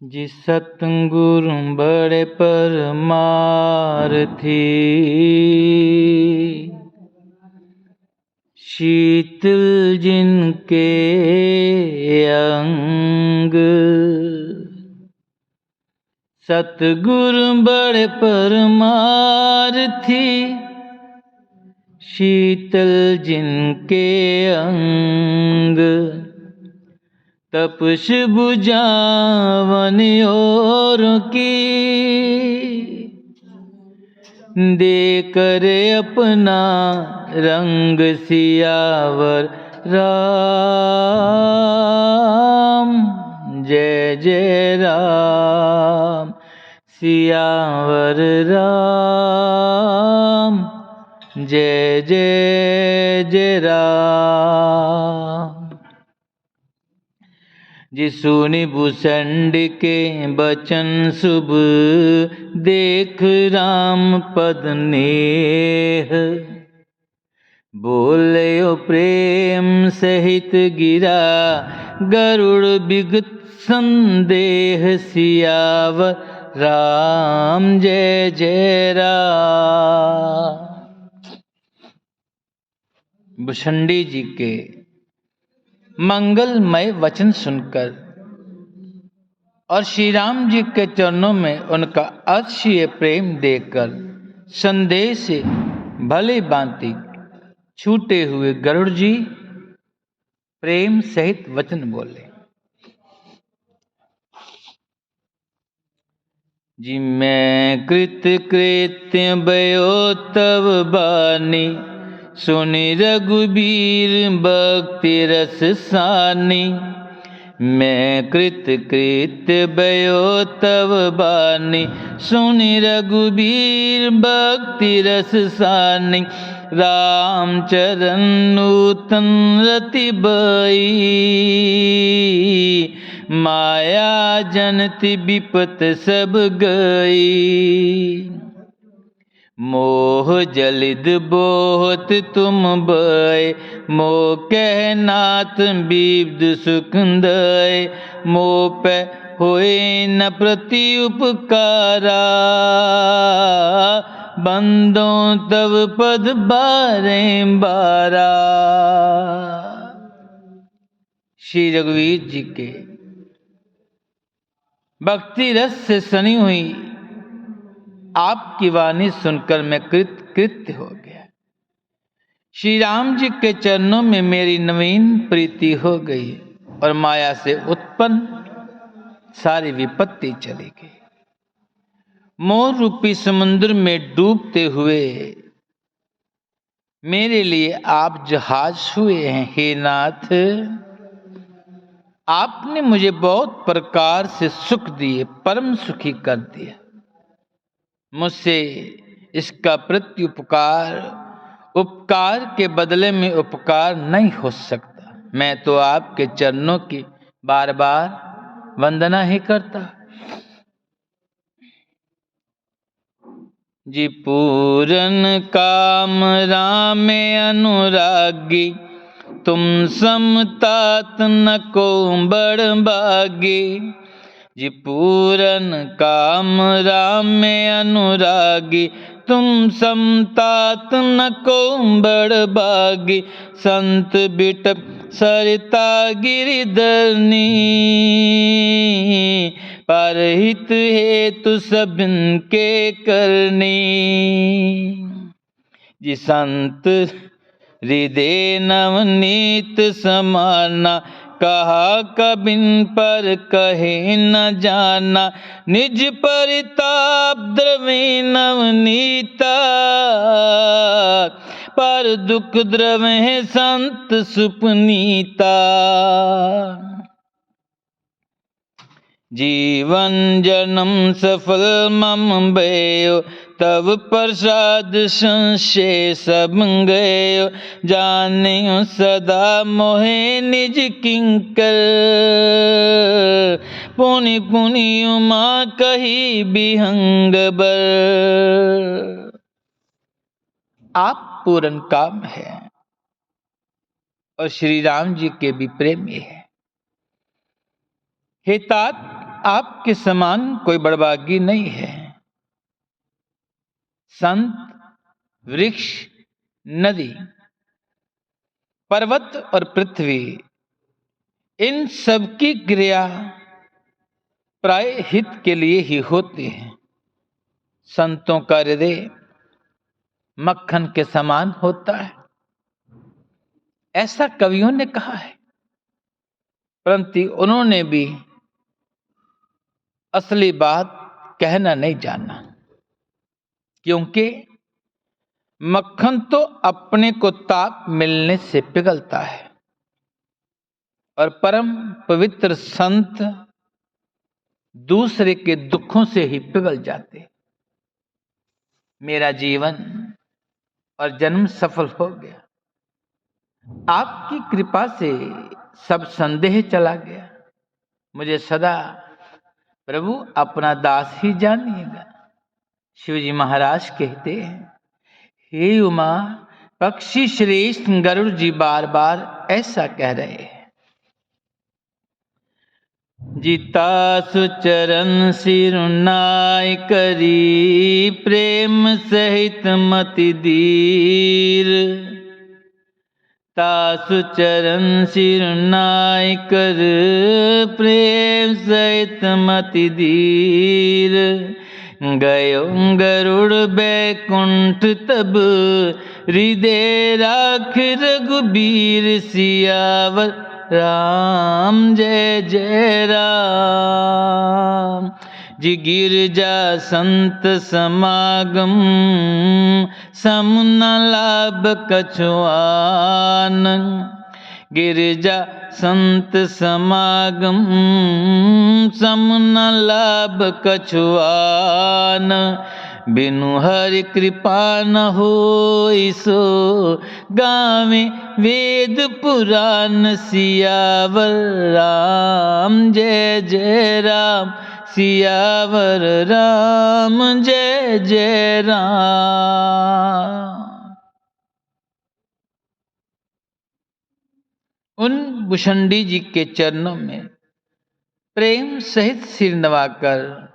जिस सतगुरु बड़े परमार्थी, शीतल जिनके अंग। सतगुरु बड़े परमार्थी, शीतल जिनके अंग। तपस बुझावन और की, दे कर अपना रंग सियावर राम। जय जय राम, सियावर राम। जय जय जय राम। जिसुनि भूषंड के बचन शुभ, देख राम पद नेह। बोलयो प्रेम सहित गिरा, गरुड़ बिगत संदेह। सियावर राम जय जय राम। भुषंडी जी के मंगलमय वचन सुनकर और श्री राम जी के चरणों में उनका अतिशय प्रेम देकर संदेश से भली भांति छूटे हुए गरुड़ जी प्रेम सहित वचन बोले। जी मैं कृत कृत्य भयो तव बानी, सुनि रघुबीर भक्ति रस सानी। मैं कृत कृत्य भयो तव बानी, सुनि रघुबीर भक्ति रस सानी। राम चरण नूतन रति बई, माया जनति विपत सब गई। मोह जलिद बहुत तुम भय, मोह कह नाथ विविध सुख दय। मोह पे होए न प्रति उपकारा, बंदों तव पद बारे बारा। श्री रघुवीर जी के भक्ति रस से सनी हुई आपकी वाणी सुनकर मैं कृत्य हो गया। श्री राम जी के चरणों में मेरी नवीन प्रीति हो गई और माया से उत्पन्न सारी विपत्ति चली गई। मोह रूपी समुद्र में डूबते हुए मेरे लिए आप जहाज हुए हैं। हे नाथ, आपने मुझे बहुत प्रकार से सुख दिए, परम सुखी कर दिया। मुझसे इसका उपकार के बदले में उपकार नहीं हो सकता। मैं तो आपके चरणों की बार बार वंदना ही करता। जी पूरन काम राम अनुरागी, तुम समतात न को बड़ भागी। जी पूरन काम राम अनुरागी, तुम समतात न को बड़ भागी। संत बिटप सरिता गिरिधरनी, परहित हेतु सबिन के करनी। जी संत हृदय नवनीत समाना, कहा कबिन पर कहे न जाना। निज परिताप द्रवे नवनीता, पर दुख द्रवे संत सुपनीता। जीवन जन्म सफल मम भयो, तब प्रसाद संशय सब गयो। जानियो सदा मोहे निज किंकर, पुनि पुनि उमा कही बिहंग बर। आप पूरन काम है और श्री राम जी के भी प्रेमी है। हे तात, आपके समान कोई बड़भागी नहीं है। संत, वृक्ष, नदी, पर्वत और पृथ्वी, इन सब की क्रिया प्राय हित के लिए ही होती है। संतों का हृदय मक्खन के समान होता है, ऐसा कवियों ने कहा है, परंतु उन्होंने भी असली बात कहना नहीं जाना, क्योंकि मक्खन तो अपने को ताप मिलने से पिघलता है और परम पवित्र संत दूसरे के दुखों से ही पिघल जाते। मेरा जीवन और जन्म सफल हो गया, आपकी कृपा से सब संदेह चला गया। मुझे सदा प्रभु अपना दास ही जानिएगा। शिवजी महाराज कहते हैं, हे उमा पक्षी श्रेष्ठ गरुड़ जी बार बार ऐसा कह रहे हैं। जीता सुचरण सिरुनाय करी, प्रेम सहित मति धीर। तासु चरण सिरुनाय कर, प्रेम सहित मति धीर। गयो गरुड़ बैकुंठ तब, हृदय राख रघुबीर। सियावर राम जय जय राम। जी गिरजा संत समागम, सम न लाभ कछुआन। गिरजा संत समागम, सम न लाभ कछुआन। बिनु हरि कृपा न होई सो, गावे वेद पुराण। सियावर राम जय जय राम, सियावर राम जय जय राम। उन भुषंडी जी के चरणों में प्रेम सहित सिर नवाकर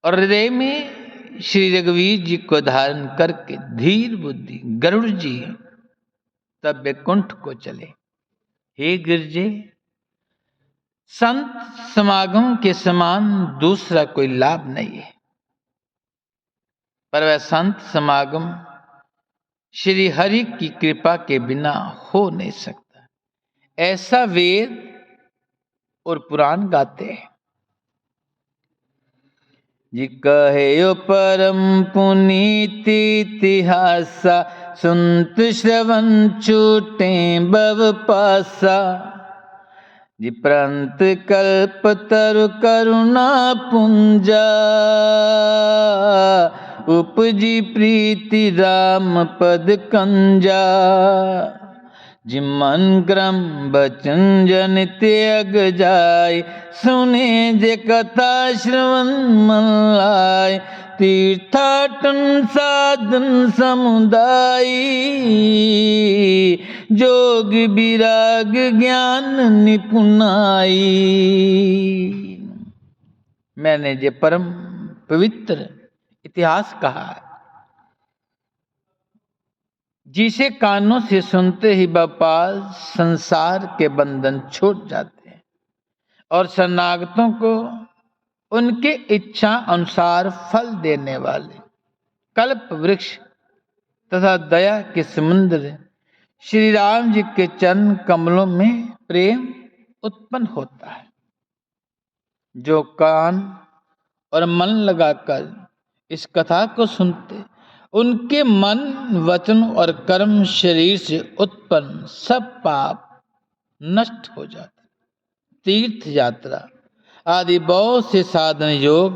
और हृदय में श्री रघुवीर जी को धारण करके धीर बुद्धि गरुड़ जी तब वैकुंठ को चले। हे गिरजे, संत समागम के समान दूसरा कोई लाभ नहीं है, पर वह संत समागम श्री हरि की कृपा के बिना हो नहीं सकता। ऐसा वेद और पुराण गाते हैं। जी कहे परम पुनीत इतिहासा, सुनत श्रवण छूटे भव पासा। जी प्रंत कल्प तरु करुणा पुंजा, उपजी प्रीति राम पद कंजा। जिमन क्रम बचन जन त्याग जाय, सुने जे कथा श्रवण मन लाय। तीर्थाटन साधन समुदाय, जोग विराग ज्ञान निपुणाई। मैंने जे परम पवित्र इतिहास कहा, जिसे कानों से सुनते ही बापाल संसार के बंधन छूट जाते हैं और शरणागतों को उनके इच्छा अनुसार फल देने वाले कल्प वृक्ष तथा दया के समुद्र श्री राम जी के चरण कमलों में प्रेम उत्पन्न होता है। जो कान और मन लगाकर इस कथा को सुनते, उनके मन, वचन और कर्म शरीर से उत्पन्न सब पाप नष्ट हो जाते। तीर्थ यात्रा आदि बहुत से साधन, योग,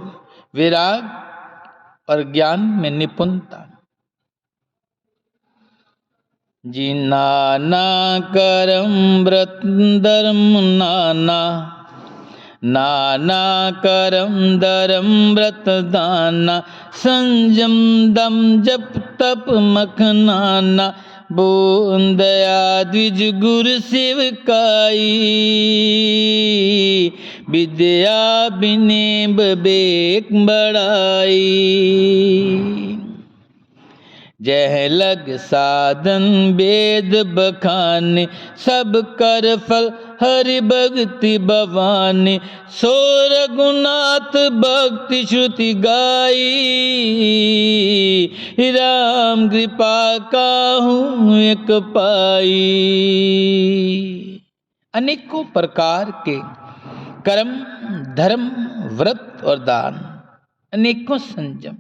विराग और ज्ञान में निपुणता। जी नाना करम व्रत धर्म नाना, नाना करम धर्म व्रत दाना। संयम दम जप तप मख नाना, बोंदया द्विज गुरु सेवकाई, विद्या बिने विवेक बढ़ाई। जह लग साधन वेद बखाने, सब कर फल हरि भक्ति भवानी। सो रघुनाथ भक्ति श्रुति गाई, राम कृपा काहू एक पाई। अनेकों प्रकार के कर्म, धर्म, व्रत और दान, अनेकों संयम,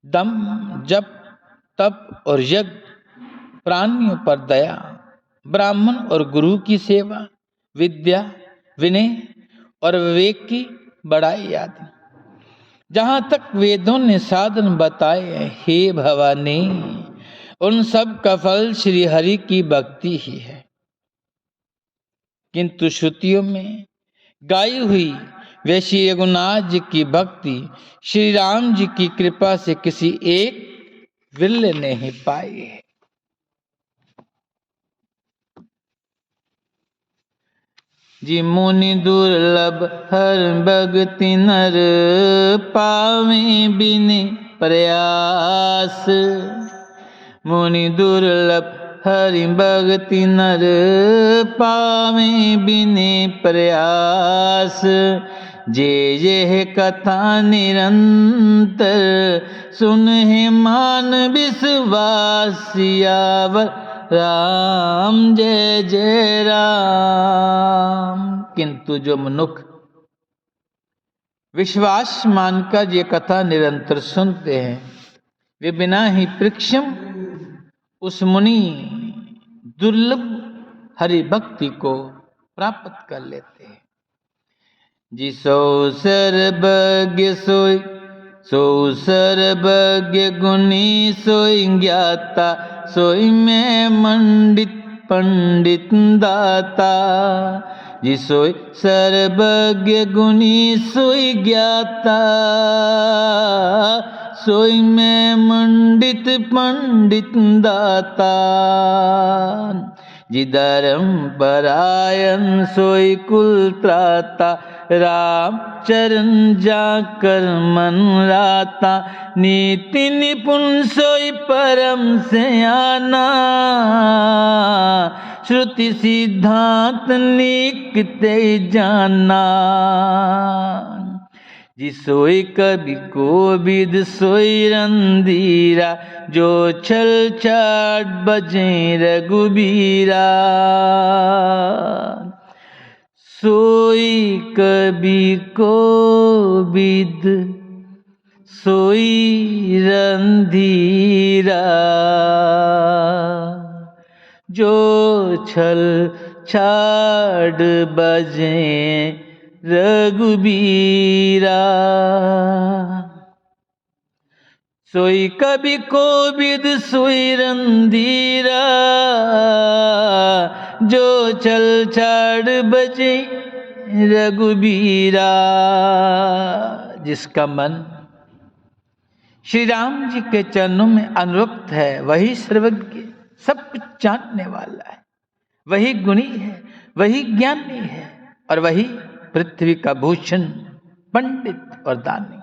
दम, जप, तप और यज्ञ, प्राणियों पर दया, ब्राह्मण और गुरु की सेवा, विद्या, विनय और विवेक की बड़ाई आदि। जहाँ तक वेदों ने साधन बताए, हे भवानी, उन सब का फल श्री हरि की भक्ति ही है। किंतु श्रुतियों में गाई हुई वे श्री रघुनाथ जी की भक्ति श्री राम जी की कृपा से किसी एक विरले ने ही पाई है। जी मुनि दुर्लभ हर भगति नर, पावे बिने प्रयास। मुनि दुर्लभ हरि भगति नर, पावे बिने प्रयास। जे ये कथा निरंतर, सुनहि मान विश्वास। सियावर राम जय जय राम। किंतु जो मनुष्य विश्वास मानकर ये कथा निरंतर सुनते हैं, वे बिना ही परिश्रम उस मुनि दुर्लभ हरि भक्ति को प्राप्त कर लेते हैं। जिसो सर्वज्ञ सोई, सो सर्वज्ञ गुणी सोई ज्ञाता। सोई में मंडित पंडित दाता। जिसोई सर्वज्ञ गुणी सोई ज्ञाता। सोई में मंडित पंडित दाता। जिधर्म परायण सोई कुल त्राता। राम चरण जाकर मन राता। नीति निपुण सोई परम सयाना। श्रुति सिद्धांत निकते जाना। जिसोई कवि कोविद सोई रंधीरा। जो छल चाट बजे रघुबीरा। सोई कवि कोविद सोई रंधीरा। जो छल छाड़ बजे रघुबीरा। सोई कवि कोविद सोई रंधीरा। जो छल छाड़ बजे रघुबीरा। जिसका मन श्री राम जी के चरणों में अनुरक्त है, वही सर्वज्ञ, सब कुछ जानने वाला है, वही गुणी है, वही ज्ञानी है और वही पृथ्वी का भूषण, पंडित और दानी।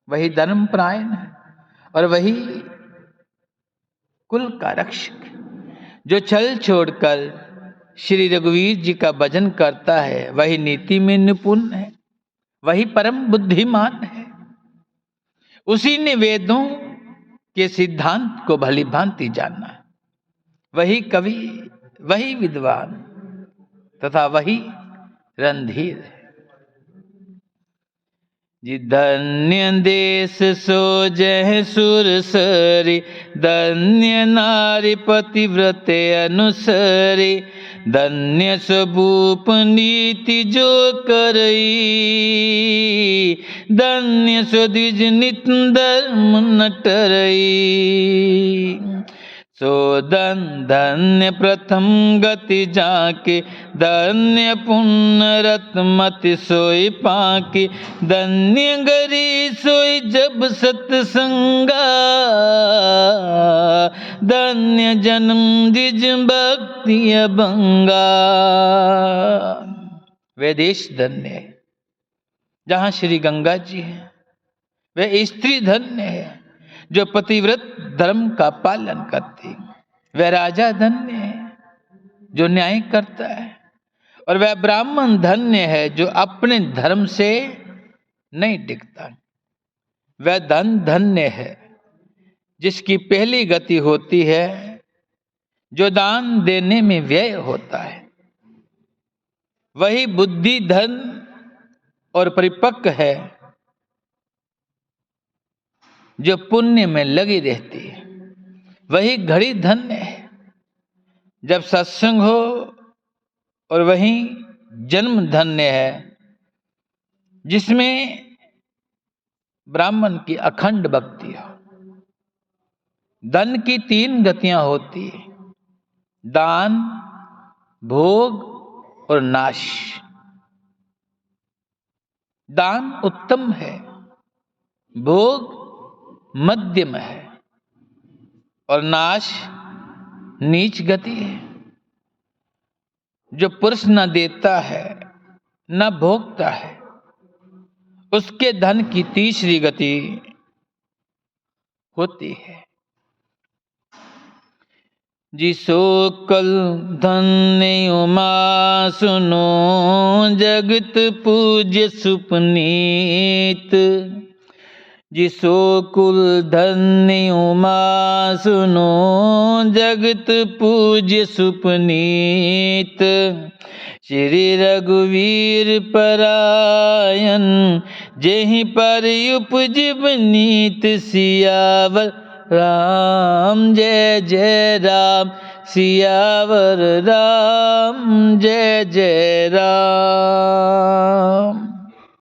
वही धर्मपरायण है और वही कुल का रक्षक। जो छल छोड़कर श्री रघुवीर जी का भजन करता है, वही नीति में निपुण है, वही परम बुद्धिमान है। उसी ने वेदों के सिद्धांत को भली भांति जाना है। वही कवि, वही विद्वान तथा वही रणधीर है। जी धन्य देश सो जह सुर सरी। धन्य नारी पतिव्रते अनुसरी। धन्य स्वरूप नीति जो करई। धन्य स्वद्विज नित धर्म न टरई। सोदन धन्य प्रथम गति जाके, धन्य पुण्य रत्मति सोई पाके, धन्य गरी सोई जब सत्संगा, धन्य जन्म जिज भक्ति अभंगा। वे देश धन्य है जहाँ श्री गंगा जी हैं। वह स्त्री धन्य है जो पतिव्रत धर्म का पालन करती। वह राजा धन्य है जो न्याय करता है। और वह ब्राह्मण धन्य है जो अपने धर्म से नहीं टिकता। वह धन धन्य है जिसकी पहली गति होती है, जो दान देने में व्यय होता है। वही बुद्धि धन और परिपक्व है जो पुण्य में लगी रहती है। वही घड़ी धन्य है जब सत्संग हो, और वही जन्म धन्य है जिसमें ब्राह्मण की अखंड भक्ति हो। धन की 3 गतियां होती है, दान, भोग और नाश। दान उत्तम है, भोग मध्यम है, और नाश नीच गति है। जो पुरुष न देता है न भोगता है, उसके धन की तीसरी गति होती है। जिसो कल धन्य उमा सुनो, जगत पूज्य सुपनीत। जिसो कुल धन्य उमा सुनो, जगत पूज्य सुपनीत। श्री रघुवीर परायण, जेहि पर उपजिब नीत। सियावर राम जय जय राम, सियावर राम जय जय राम।